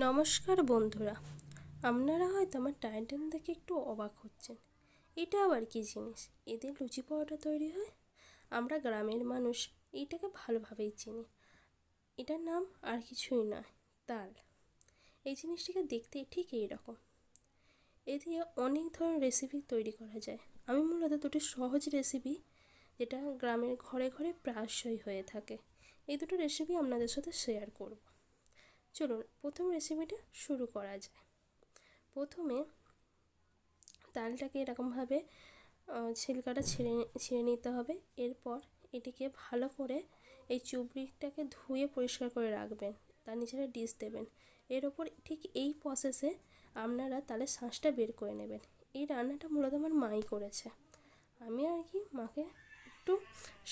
নমস্কার বন্ধুরা, আপনারা হয়তো আমার টাইটেল দেখে একটু অবাক হচ্ছেন। এটা আবার কী জিনিস? এদের লুচি পরোটা তৈরি হয়। আমরা গ্রামের মানুষ এইটাকে ভালোভাবেই চিনি। এটার নাম আর কিছুই নয়, তাল। এই জিনিসটাকে দেখতে ঠিক এই রকম। এ দিয়ে অনেক ধরনের রেসিপি তৈরি করা যায়। আমি মূলত দুটো সহজ রেসিপি, যেটা গ্রামের ঘরে ঘরে প্রায়শই হয়ে থাকে, এই দুটো রেসিপি আপনাদের সাথে শেয়ার করব। চলুন প্রথম রেসিপিটা শুরু করা যায়। প্রথমে তালটাকে এরকমভাবে ছিলকাটা ছিঁড়ে নিতে হবে। এরপর এটিকে ভালো করে এই চুবড়িটাকে ধুয়ে পরিষ্কার করে রাখবেন, তার নিচে ডিশ দেবেন। এর ওপর ঠিক এই প্রসেসে আপনারা তালের শাঁসটা বের করে নেবেন। এই রান্নাটা মূলত আমার মাই করেছে, আমি আর কি মাকে একটু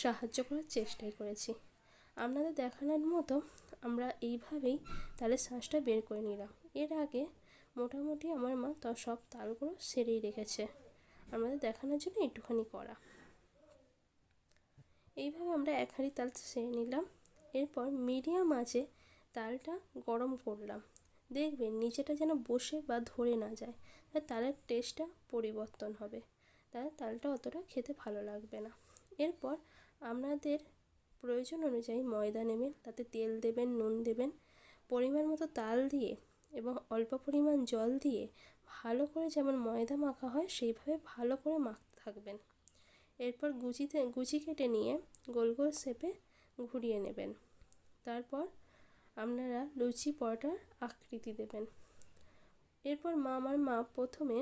সাহায্য করার চেষ্টাই করেছি। আপনাদের দেখানোর মতো আমরা এইভাবেই তালের শাঁসটা বের করে নিলাম। এর আগে মোটামুটি আমার মা সব তালগুলো সেরেই রেখেছে, আমাদের দেখানোর জন্য একটুখানি করা। এইভাবে আমরা এক হাঁড়ি তাল সেরে নিলাম। এরপর মিডিয়াম আঁচে তালটা গরম করলাম। দেখবেন নিচেটা যেন বসে বা ধরে না যায়, তাহলে তালের টেস্টটা পরিবর্তন হবে, তাহলে তালটা অতটা খেতে ভালো লাগবে না। এরপর আপনাদের প্রয়োজন অনুযায়ী ময়দা নেবেন, তাতে তেল দেবেন, নুন দেবেন, পরিমাণ মতো তাল দিয়ে এবং অল্প পরিমাণ জল দিয়ে ভালো করে যেমন ময়দা মাখা হয় সেইভাবে ভালো করে মাখতে থাকবেন। এরপর গুচি কেটে নিয়ে গোল গোল শেপে ঘুরিয়ে নেবেন। তারপর আপনারা লুচি পরোটার আকৃতি দেবেন। এরপর আমার মা প্রথমে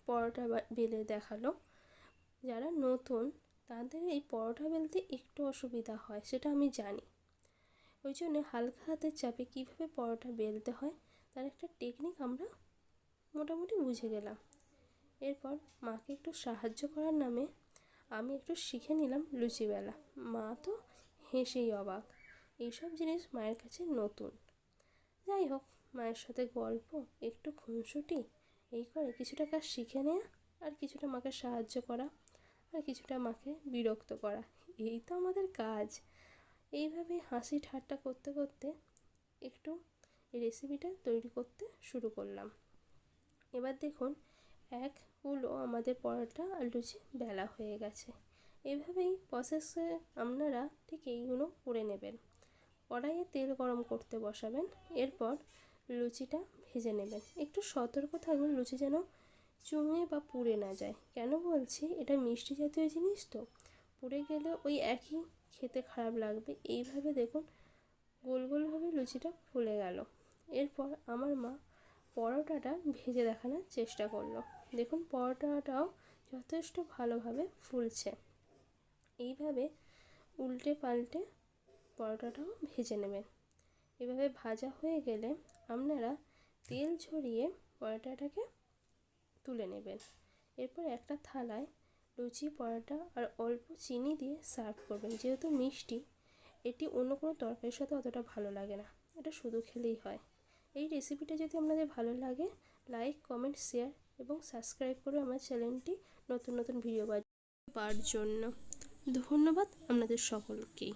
পরোটা বেলে দেখালো। যারা নতুন তাদের এই পরোটা বেলতে একটু অসুবিধা হয়, সেটা আমি জানি। ওই জন্য হালকা হাতের চাপে কীভাবে পরোটা বেলতে হয় তার একটা টেকনিক আমরা মোটামুটি বুঝে গেলাম। এরপর মাকে একটু সাহায্য করার নামে আমি একটু শিখে নিলাম লুচি বেলা। মা তো হেসেই অবাক, এইসব জিনিস মায়ের কাছে নতুন। যাই হোক, মায়ের সাথে গল্প, একটু খুনসুটি, এই করে কিছুটা কাজ শিখে নেওয়া, আর কিছুটা মাকে সাহায্য করা, আর কিছুটা মাকে বিরক্ত করা, এই তো আমাদের কাজ। এইভাবে হাসি ঠাট্টা করতে করতে একটু এই রেসিপিটা তৈরি করতে শুরু করলাম। এবার দেখুন একগুলো আমাদের পরোটা আর লুচি বেলা হয়ে গেছে। এভাবেই প্রসেসে আপনারা ঠিক এইগুলো করে নেবেন। কড়াইয়ে তেল গরম করতে বসাবেন। এরপর লুচিটা ভেজে নেবেন। একটু সতর্ক থাকবেন লুচি যেন চুঙে বা পুড়ে না যায়। কেন বলছি, এটা মিষ্টি জাতীয় জিনিস তো, পুড়ে গেলে ওই একই খেতে খারাপ লাগবে। এইভাবে দেখুন গোল গোলভাবে লুচিটা ফুলে গেল। এরপর আমার মা পরোটাটা ভেজে দেখানোর চেষ্টা করলো। দেখুন পরোটাটাও যথেষ্ট ভালোভাবে ফুলছে। এইভাবে উল্টে পাল্টে পরোটাটাও ভেজে নেবেন। এভাবে ভাজা হয়ে গেলে আপনারা তেল ঝরিয়ে পরোটাটাকে তুলে নেবেন। এরপর একটা থালায় লুচি, পরোটা আর অল্প চিনি দিয়ে সার্ভ করবেন। যেহেতু মিষ্টি, এটি অন্য কোনো তরকারির সাথে অতটা ভালো লাগে না, এটা শুধু খেলেই হয়। এই রেসিপিটা যদি আপনাদের ভালো লাগে, লাইক, কমেন্ট, শেয়ার এবং সাবস্ক্রাইব করে আমার চ্যানেলটি নতুন নতুন ভিডিও পাওয়ার জন্য। ধন্যবাদ আপনাদের সকলকেই।